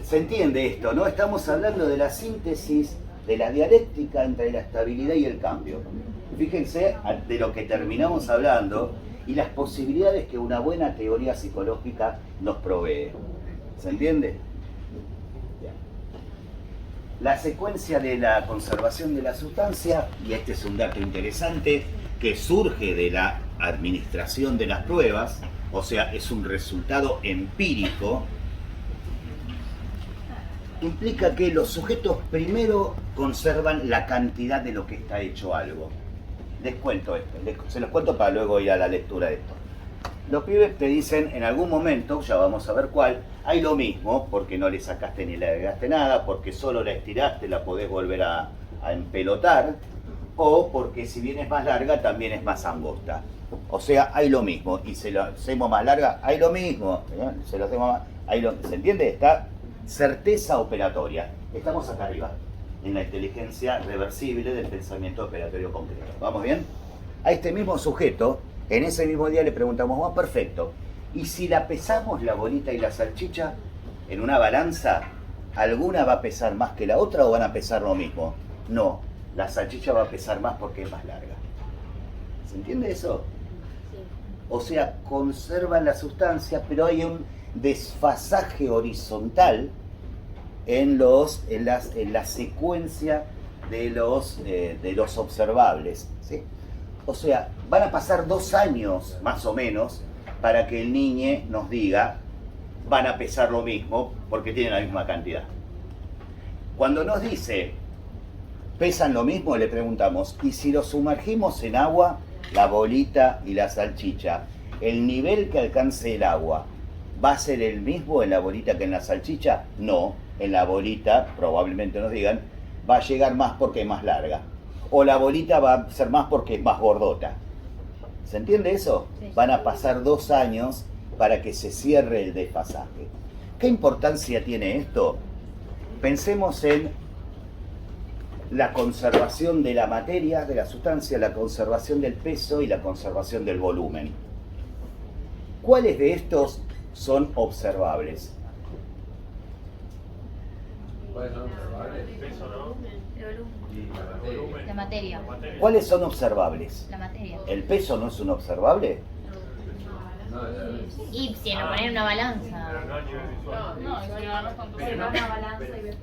Se entiende esto, ¿no? Estamos hablando de la síntesis de la dialéctica entre la estabilidad y el cambio. Fíjense de lo que terminamos hablando y las posibilidades que una buena teoría psicológica nos provee. ¿Se entiende? Bien. La secuencia de la conservación de la sustancia, y este es un dato interesante, que surge de la administración de las pruebas, o sea, es un resultado empírico, implica que los sujetos primero conservan la cantidad de lo que está hecho algo. Les cuento esto, se los cuento para luego ir a la lectura de esto. Los pibes te dicen en algún momento, ya vamos a ver cuál, hay lo mismo, porque no le sacaste ni le agregaste nada, porque solo la estiraste, la podés volver a empelotar, o porque si bien es más larga, también es más angosta. O sea, hay lo mismo, y se lo hacemos más larga, hay lo mismo, se lo hacemos más, ¿se entiende? Está certeza operatoria. Estamos acá arriba, en la inteligencia reversible del pensamiento operatorio concreto. ¿Vamos bien? A este mismo sujeto, en ese mismo día le preguntamos, oh, perfecto, ¿y si la pesamos la bolita y la salchicha en una balanza, alguna va a pesar más que la otra o van a pesar lo mismo? No, la salchicha va a pesar más porque es más larga. ¿Se entiende eso? Sí. O sea, conservan la sustancia, pero hay un desfasaje horizontal en la secuencia de los observables, ¿sí? O sea, van a pasar 2 años más o menos para que el niño nos diga van a pesar lo mismo porque tienen la misma cantidad. Cuando nos dice pesan lo mismo, le preguntamos, ¿y si los sumergimos en agua, la bolita y la salchicha, el nivel que alcance el agua va a ser el mismo en la bolita que en la salchicha? No, en la bolita, probablemente nos digan, va a llegar más porque es más larga. O la bolita va a ser más porque es más gordota. ¿Se entiende eso? Sí. Van a pasar 2 años para que se cierre el desfasaje. ¿Qué importancia tiene esto? Pensemos en la conservación de la materia, de la sustancia, la conservación del peso y la conservación del volumen. ¿Cuáles de estos son observables? ¿Cuáles son observables? El peso, ¿no? La materia. ¿Cuáles son observables? La materia. ¿El peso no es un observable? Y si lo ponen en una balanza. No, si agarras con tu mano una balanza y ves.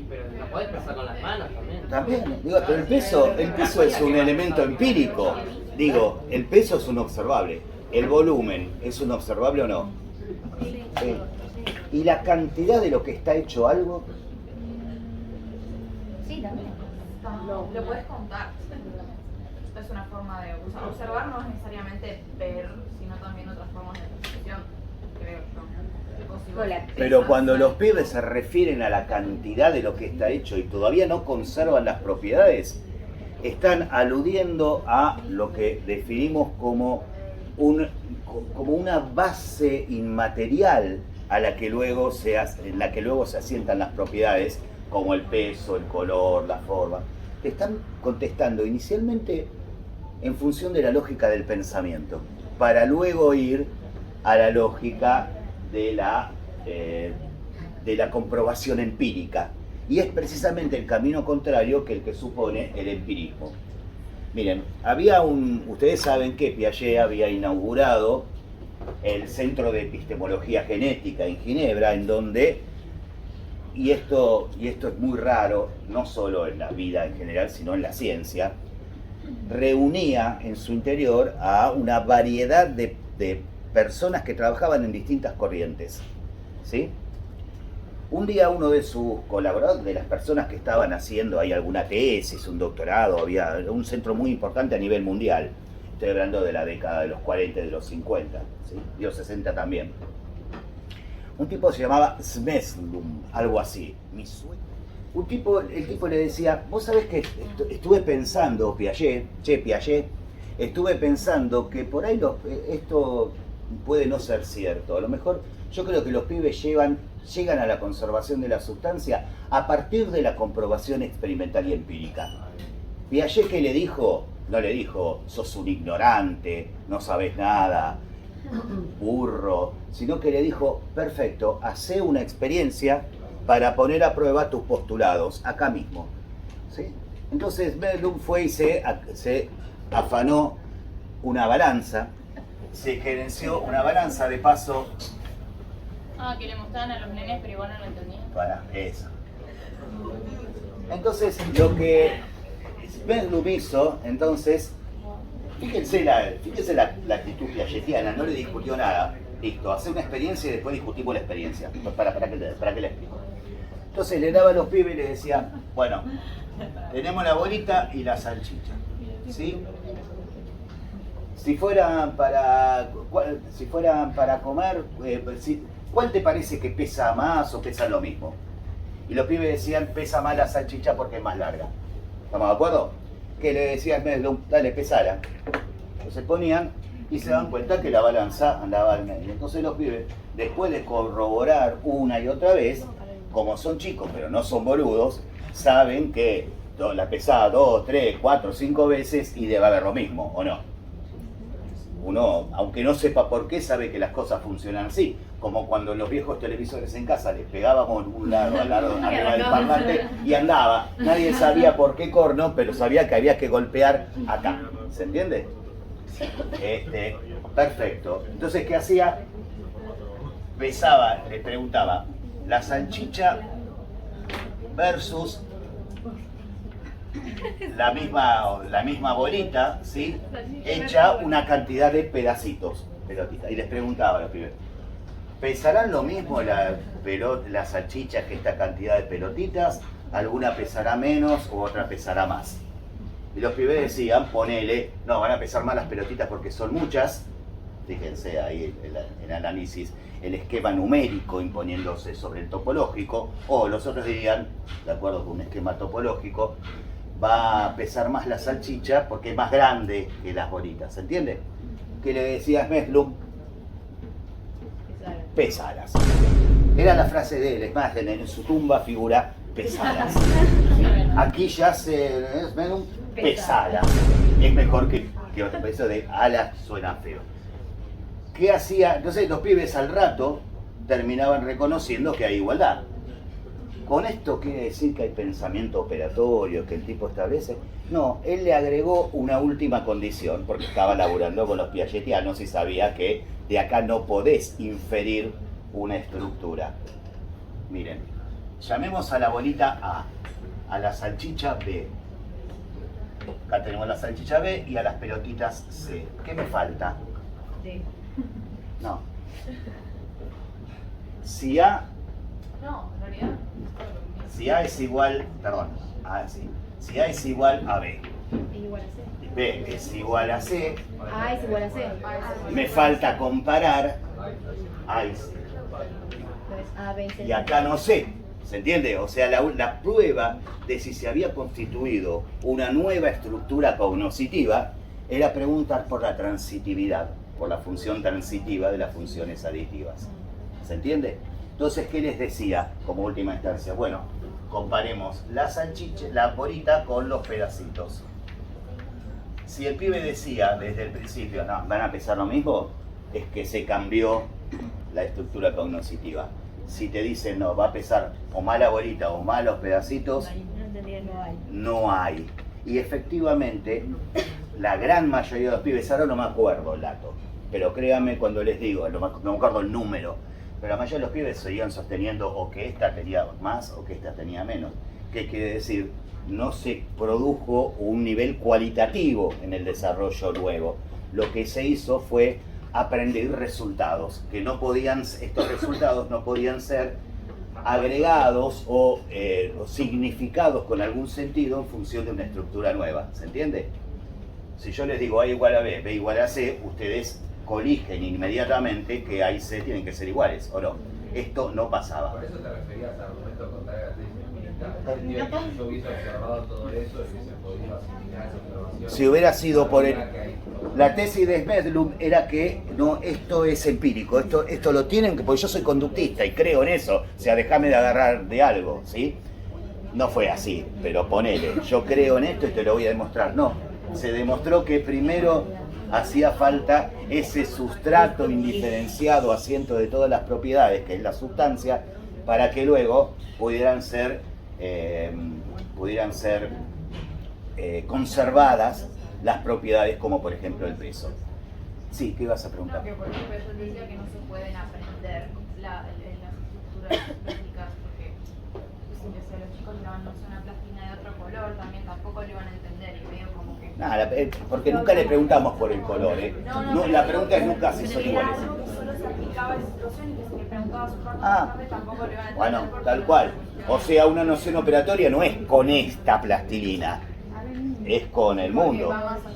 Pero la podés pesar con las manos también. También, digo, pero el peso es un elemento empírico. Digo, el peso es un observable. ¿El volumen es un observable o no? Sí. ¿Y la cantidad de lo que está hecho algo? Sí, también. Lo puedes contar. Es una forma de observar, no es necesariamente ver, sino también otras formas de percepción, creo yo. Pero cuando los pibes se refieren a la cantidad de lo que está hecho y todavía no conservan las propiedades, están aludiendo a lo que definimos como una base inmaterial en la que luego se asientan las propiedades, como el peso, el color, la forma. Te están contestando inicialmente en función de la lógica del pensamiento, para luego ir a la lógica de la comprobación empírica. Y es precisamente el camino contrario que el que supone el empirismo. Miren, ustedes saben que Piaget había inaugurado el Centro de Epistemología Genética en Ginebra, en donde, y esto es muy raro, no solo en la vida en general, sino en la ciencia, reunía en su interior a una variedad de personas que trabajaban en distintas corrientes, ¿sí? Un día uno de sus colaboradores, de las personas que estaban haciendo ahí alguna tesis, un doctorado, había un centro muy importante a nivel mundial, estoy hablando de la década de los 40 y de los 50, ¿sí? Y los 60 también. Un tipo se llamaba Smeslum, algo así. El tipo le decía, vos sabés que estuve pensando, Piaget, estuve pensando que por ahí esto puede no ser cierto. A lo mejor yo creo que los pibes llegan a la conservación de la sustancia a partir de la comprobación experimental y empírica. Piaget, ¿qué le dijo? No le dijo, sos un ignorante, no sabés nada, burro, sino que le dijo, perfecto, hacé una experiencia para poner a prueba tus postulados, acá mismo. ¿Sí? Entonces Medlum fue y se afanó una balanza, se gerenció una balanza, de paso, Ah, que le mostraban a los nenes, pero igual no lo entendían. para eso. Entonces, lo que Medlum hizo, entonces, fíjense la actitud piagetiana, no le discutió nada. Listo, hace una experiencia y después discutimos la experiencia. ¿Para qué le explico? Entonces le daba a los pibes y les decía, bueno, tenemos la bolita y la salchicha, ¿sí? Si fueran para comer, ¿cuál te parece que pesa más o pesa lo mismo? Y los pibes decían, pesa más la salchicha porque es más larga. ¿Estamos de acuerdo? Que le decían, dale, pesala. Entonces ponían y se dan cuenta que la balanza andaba al medio. Entonces los pibes, después de corroborar una y otra vez, como son chicos pero no son boludos, saben que la pesaba 2, 3, 4, 5 veces y debe haber lo mismo, ¿o no? Uno, aunque no sepa por qué, sabe que las cosas funcionan así. Como cuando en los viejos televisores en casa les pegábamos un lado al lado arriba del parlante y andaba. Nadie sabía por qué corno, pero sabía que había que golpear acá. ¿Se entiende? Perfecto. Entonces, ¿qué hacía? Pesaba, le preguntaba, la salchicha versus la misma bolita, ¿sí? Hecha una cantidad de pedacitos, pelotitas. Y les preguntaba a los pibes, ¿pesarán lo mismo la salchicha que esta cantidad de pelotitas? ¿Alguna pesará menos o otra pesará más? Y los pibes decían, ponele, no, van a pesar más las pelotitas porque son muchas. Fíjense ahí el análisis, el esquema numérico imponiéndose sobre el topológico. O los otros dirían, de acuerdo con un esquema topológico, va a pesar más la salchicha porque es más grande que las bolitas. ¿Se entiende? ¿Qué le decía Medlum? Pesalas. Era la frase de él, es más, en su tumba figura pesalas. Aquí ya se Medlum, pesalas. Es mejor que otro peso de alas, suena feo. ¿Qué hacía? Entonces los pibes al rato terminaban reconociendo que hay igualdad. ¿Con esto quiere decir que hay pensamiento operatorio que el tipo establece? No, él le agregó una última condición, porque estaba laburando con los piagetianos y sabía que de acá no podés inferir una estructura. Miren, llamemos a la bolita A, a la salchicha B. Acá tenemos la salchicha B y a las pelotitas C. ¿Qué me falta? Sí. No. Si A... No, en realidad. Si A es igual, perdón, sí. Si A es igual a B, Es igual a C. B es igual a C, A es igual a C. me falta comparar A y C. Entonces, A, B, C. Y acá no sé, ¿se entiende? O sea, la prueba de si se había constituido una nueva estructura cognoscitiva era preguntar por la transitividad, por la función transitiva de las funciones aditivas. ¿Se entiende? Entonces, ¿qué les decía como última instancia? Bueno, comparemos la salchicha, la bolita con los pedacitos. Si el pibe decía desde el principio, no, van a pesar lo mismo, es que se cambió la estructura cognoscitiva. Si te dicen, no, va a pesar o más la bolita o más los pedacitos, No entendía, no hay. no hay. Y efectivamente, la gran mayoría de los pibes, ahora no me acuerdo el dato, pero créanme cuando les digo, no me acuerdo el número, pero la mayoría de los pibes seguían sosteniendo o que esta tenía más o que esta tenía menos. ¿Qué quiere decir? No se produjo un nivel cualitativo en el desarrollo nuevo. Lo que se hizo fue aprender resultados, que no podían, estos resultados no podían ser agregados o significados con algún sentido en función de una estructura nueva. ¿Se entiende? Si yo les digo A igual a B, B igual a C, ustedes coligen inmediatamente que A y C tienen que ser iguales, ¿o no? Esto no pasaba. Por eso te referías al argumento contrario a la tesis empírica. Yo hubiese observado todo eso y hubiese podido asimilar esa observación. Si hubiera sido por el... La tesis de Medlum era que no, esto es empírico, esto lo tienen que, porque yo soy conductista y creo en eso, o sea, déjame de agarrar de algo, ¿sí? No fue así, pero ponele, yo creo en esto y te lo voy a demostrar. No, se demostró que primero hacía falta ese sustrato indiferenciado asiento de todas las propiedades, que es la sustancia, para que luego pudieran ser conservadas las propiedades, como por ejemplo el peso. Sí, ¿qué ibas a preguntar? No, que por ejemplo yo decía que no se pueden aprender las estructuras plásticas porque si a los chicos le van a usar una plastilina de otro color, también tampoco lo van a entender y medio como que... Nada, porque nunca le preguntamos por el color, ¿eh? No, la pregunta es nunca si son iguales. Era algo que solo se aplicaba a esa situación y que si le preguntaba a su parte tampoco le van a entender. Bueno, porque tal no cual. es una O cuestión. sea, una noción operatoria no es con esta plastilina, es con el mundo.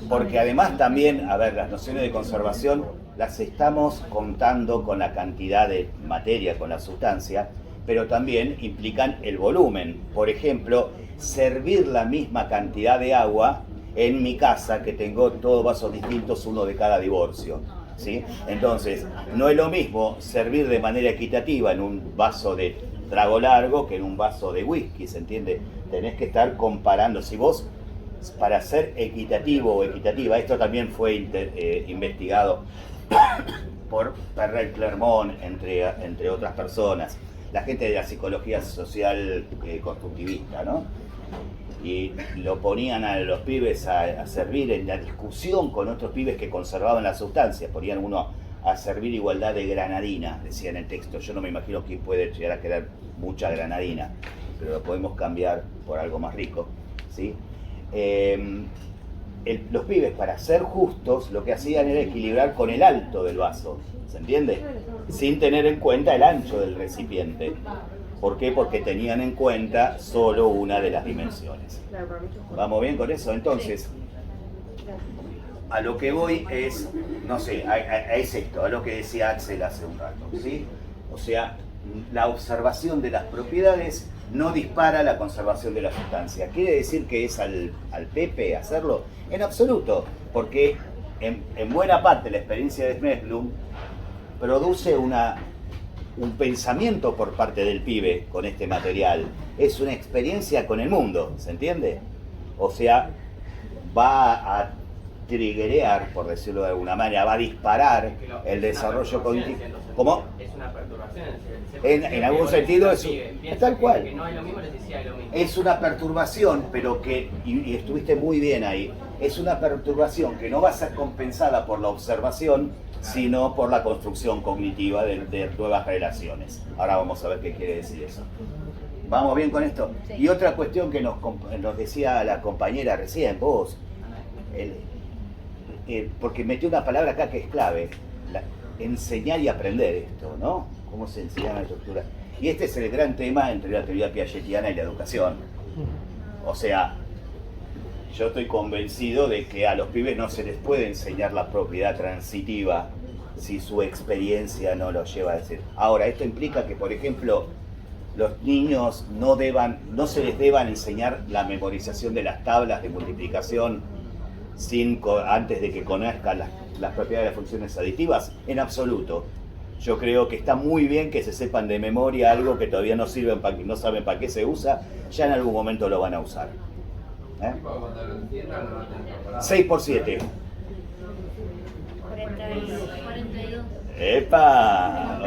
Porque además también, a ver, las nociones de conservación las estamos contando con la cantidad de materia, con la sustancia, pero también implican el volumen. Por ejemplo, servir la misma cantidad de agua en mi casa, que tengo todos vasos distintos, uno de cada divorcio, ¿sí? Entonces, no es lo mismo servir de manera equitativa en un vaso de trago largo que en un vaso de whisky, ¿se entiende? Tenés que estar comparando. Si vos, para ser equitativo o equitativa, esto también fue investigado por Perret Clermont, entre otras personas, la gente de la psicología social constructivista, ¿no? Y lo ponían a los pibes a servir en la discusión con otros pibes que conservaban la sustancia. Ponían uno a servir igualdad de granadina, decía en el texto. Yo no me imagino quién puede llegar a querer mucha granadina, pero lo podemos cambiar por algo más rico, ¿sí? Los pibes, para ser justos, lo que hacían era equilibrar con el alto del vaso, ¿se entiende? Sin tener en cuenta el ancho del recipiente. ¿Por qué? Porque tenían en cuenta solo una de las dimensiones. ¿Vamos bien con eso? Entonces, a lo que voy es, no sé, es esto, a lo que decía Axel hace un rato, ¿sí? O sea, la observación de las propiedades no dispara la conservación de la sustancia. ¿Quiere decir que es al Pepe hacerlo? En absoluto, porque en buena parte la experiencia de Smedblum produce un pensamiento por parte del pibe con este material. Es una experiencia con el mundo, ¿se entiende? O sea, va a triggerear, por decirlo de alguna manera, va a disparar el desarrollo cognitivo. ¿Cómo? Es una perturbación. En algún sentido es tal cual. Que no es lo mismo, les decía lo mismo. Es una perturbación, pero que, y estuviste muy bien ahí, es una perturbación que no va a ser compensada por la observación, sino por la construcción cognitiva de nuevas relaciones. Ahora vamos a ver qué quiere decir eso. ¿Vamos bien con esto? Sí. Y otra cuestión que nos decía la compañera recién, vos, porque metió una palabra acá que es clave, enseñar y aprender esto, ¿no? ¿Cómo se enseña la estructura? Y este es el gran tema entre la teoría piagetiana y la educación. O sea, yo estoy convencido de que a los pibes no se les puede enseñar la propiedad transitiva si su experiencia no lo lleva a decir. Ahora, esto implica que, por ejemplo, los niños no se les deban enseñar la memorización de las tablas de multiplicación antes de que conozcan las propiedades de las funciones aditivas, en absoluto. Yo creo que está muy bien que se sepan de memoria algo que todavía no saben para qué se usa, ya en algún momento lo van a usar. Cuando lo entiendan, lo van a tener preparado. 6 por 7. 42. ¡Epa!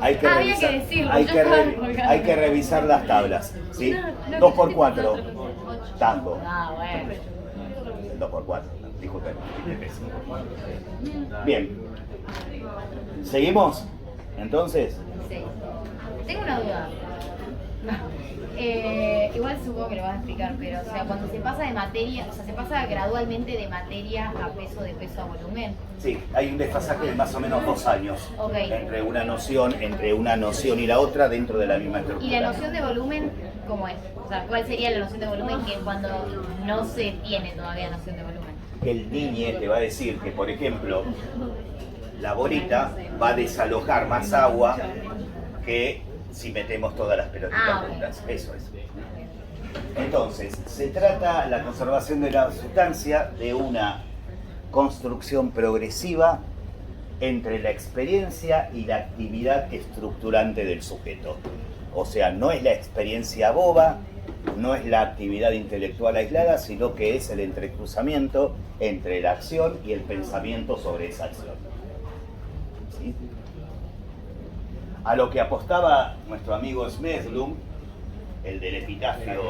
Hay que Había revisar, que decirlo, hay yo que estaba re- colgada. hay que revisar las tablas, ¿sí? 2 por 4. Tango. Ah, bueno. 2 por 4. Disculpen. Bien. ¿Seguimos? Entonces, Sí. Tengo una duda. Igual supongo que lo vas a explicar, pero o sea, cuando se pasa de materia, o sea, se pasa gradualmente de materia a peso, de peso a volumen. sí, hay un desfasaje de más o menos 2 años Ok. entre una noción y la otra dentro de la misma ¿Y estructura. la noción de volumen cómo es? O sea, ¿cuál sería la noción de volumen que cuando no se tiene todavía noción de volumen? El niñe te va a decir que, por ejemplo, la bolita va a desalojar más agua que si metemos todas las pelotitas Ah, ok. juntas. Eso es. Entonces, se trata la conservación de la sustancia de una construcción progresiva entre la experiencia y la actividad estructurante del sujeto. O sea, no es la experiencia boba, no es la actividad intelectual aislada, sino que es el entrecruzamiento entre la acción y el pensamiento sobre esa acción. ¿Sí? a lo que apostaba nuestro amigo Smedlum, el del epitafio,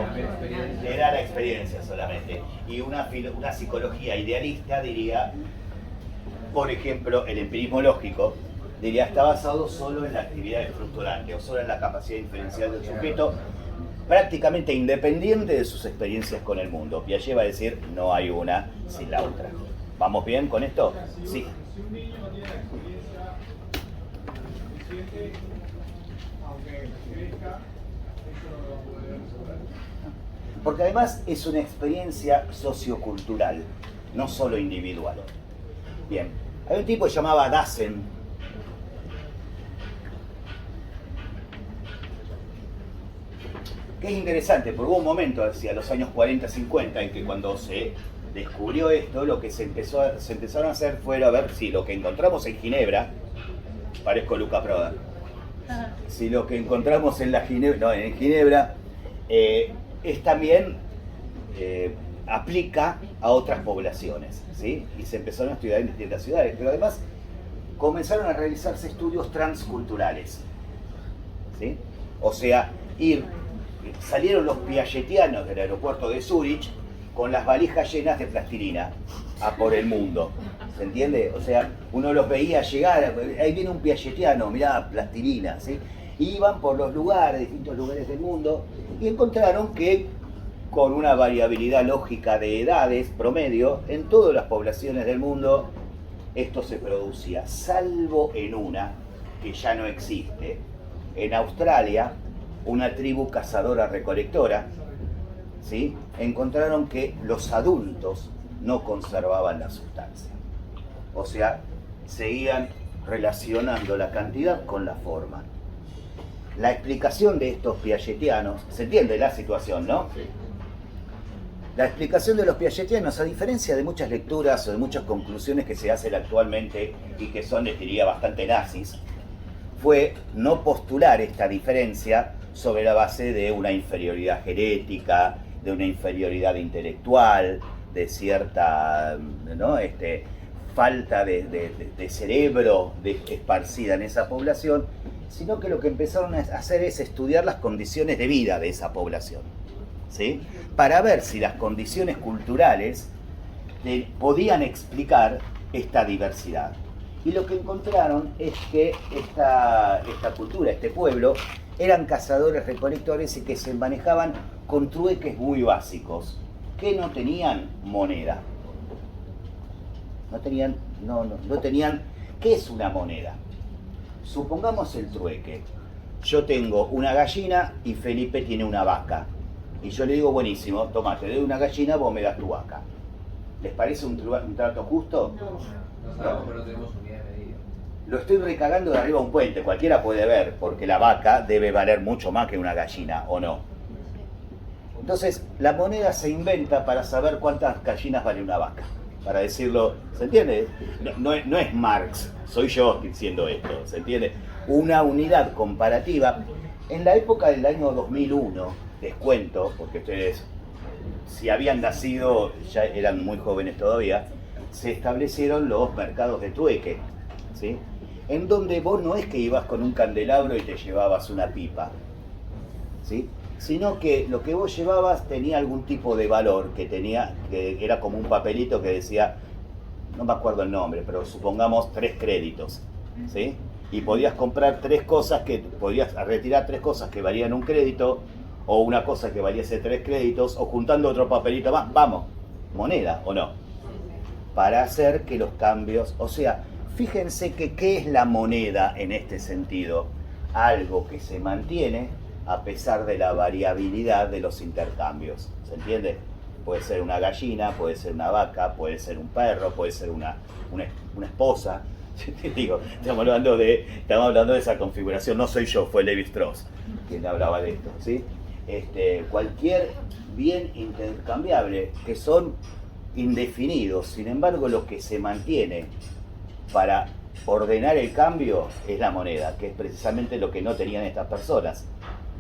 era la experiencia solamente. Y una psicología idealista diría, por ejemplo, el empirismo lógico, diría, está basado solo en la actividad estructurante o solo en la capacidad diferencial del sujeto, prácticamente independiente de sus experiencias con el mundo. Piaget va a decir, no hay una sin la otra. ¿Vamos bien con esto? Sí. Si un niño no tiene la experiencia suficiente, aunque crezca, eso no lo va a poder resolver. Porque además es una experiencia sociocultural, no solo individual. Bien, hay un tipo que se llamaba Dassen, que es interesante, porque hubo un momento hacia los años 40-50 en que cuando se descubrió esto, lo que se empezaron a hacer fue a ver si lo que encontramos en Ginebra, parezco Luca Prodan, si lo que encontramos en Ginebra es también aplica a otras poblaciones, ¿sí? Y se empezaron a estudiar en distintas ciudades, pero además comenzaron a realizarse estudios transculturales, ¿sí? O sea, salieron los piagetianos del aeropuerto de Zúrich con las valijas llenas de plastilina a por el mundo, ¿se entiende? O sea, uno los veía llegar, ahí viene un piagetiano, mirá, plastilina, ¿sí? Iban por los lugares, distintos lugares del mundo, y encontraron que con una variabilidad lógica de edades promedio, en todas las poblaciones del mundo esto se producía, salvo en una que ya no existe. En Australia, una tribu cazadora-recolectora, ¿sí? Encontraron que los adultos no conservaban la sustancia. O sea, seguían relacionando la cantidad con la forma. La explicación de estos piagetianos, se entiende la situación, ¿no? Sí. La explicación de los piagetianos, a diferencia de muchas lecturas o de muchas conclusiones que se hacen actualmente y que son, les diría, bastante nazis, fue no postular esta diferencia sobre la base de una inferioridad genética, de una inferioridad intelectual, de cierta, ¿no? Falta de cerebro esparcida en esa población, sino que lo que empezaron a hacer es estudiar las condiciones de vida de esa población, ¿sí? Para ver si las condiciones culturales podían explicar esta diversidad. Y lo que encontraron es que esta cultura, este pueblo, eran cazadores-recolectores y que se manejaban con trueques muy básicos, que no tenían moneda. No tenían. ¿Qué es una moneda? Supongamos el trueque. Yo tengo una gallina y Felipe tiene una vaca. Y yo le digo, buenísimo, toma, te doy una gallina, vos me das tu vaca. ¿Les parece un trato justo? No sabemos, pero no tenemos unidad de medida. Lo estoy recagando de arriba a un puente, cualquiera puede ver, porque la vaca debe valer mucho más que una gallina, ¿o no? Entonces, la moneda se inventa para saber cuántas gallinas vale una vaca. Para decirlo, ¿se entiende? No es Marx, soy yo diciendo esto, ¿se entiende? Una unidad comparativa. En la época del año 2001, les cuento, porque ustedes, si habían nacido, ya eran muy jóvenes todavía, se establecieron los mercados de trueque, ¿sí? En donde vos no es que ibas con un candelabro y te llevabas una pipa, ¿sí? Sino que lo que vos llevabas tenía algún tipo de valor, que era como un papelito que decía, no me acuerdo el nombre, pero supongamos 3 créditos, ¿sí? Y podías comprar 3 cosas podías retirar 3 cosas que valían un crédito, o una cosa que valiese 3 créditos, o juntando otro papelito más, vamos, moneda, ¿o no? Para hacer que los cambios, o sea, fíjense que ¿qué es la moneda en este sentido? Algo que se mantiene a pesar de la variabilidad de los intercambios, ¿se entiende? Puede ser una gallina, puede ser una vaca, puede ser un perro, puede ser una esposa. Digo, estamos hablando de esa configuración, no soy yo, fue Levi Strauss quien hablaba de esto, ¿sí? Cualquier bien intercambiable, que son indefinidos, sin embargo lo que se mantiene para ordenar el cambio es la moneda, que es precisamente lo que no tenían estas personas.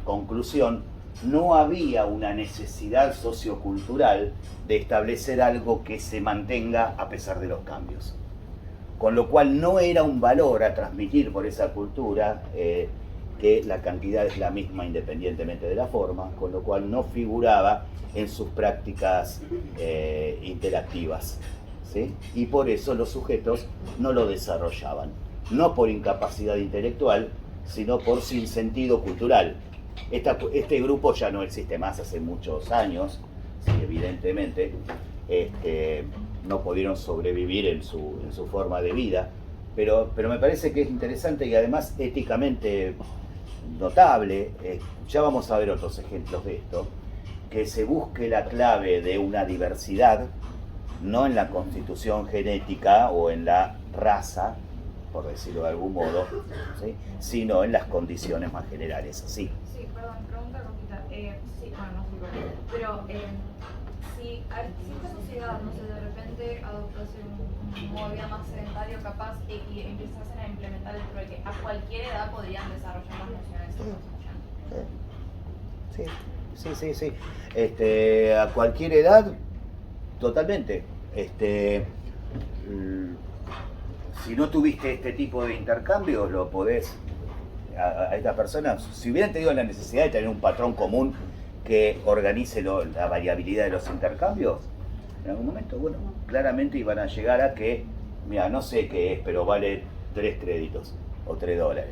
Conclusión, no había una necesidad sociocultural de establecer algo que se mantenga a pesar de los cambios. Con lo cual no era un valor a transmitir por esa cultura que la cantidad es la misma independientemente de la forma, con lo cual no figuraba en sus prácticas interactivas, ¿sí? Y por eso los sujetos no lo desarrollaban, no por incapacidad intelectual, sino por sinsentido cultural. Este grupo ya no existe más hace muchos años, sí, evidentemente no pudieron sobrevivir en su forma de vida, pero me parece que es interesante y además éticamente notable, ya vamos a ver otros ejemplos de esto, que se busque la clave de una diversidad, no en la constitución genética o en la raza, por decirlo de algún modo, ¿sí? Sino en las condiciones más generales. Sí. Sí, perdón, pregunta cortita. Sí, bueno, no sé por qué. Pero si esta sociedad, no sé, de repente adoptase un modo de vida más sedentario, capaz, y empezasen a implementar el trueque, a cualquier edad podrían desarrollar las nociones de Sí. A cualquier edad, totalmente. Si no tuviste este tipo de intercambios, lo podés a estas personas, si hubieran tenido la necesidad de tener un patrón común que organice la variabilidad de los intercambios, en algún momento, bueno, claramente iban a llegar a que, mira, no sé qué es, pero vale 3 créditos o $3.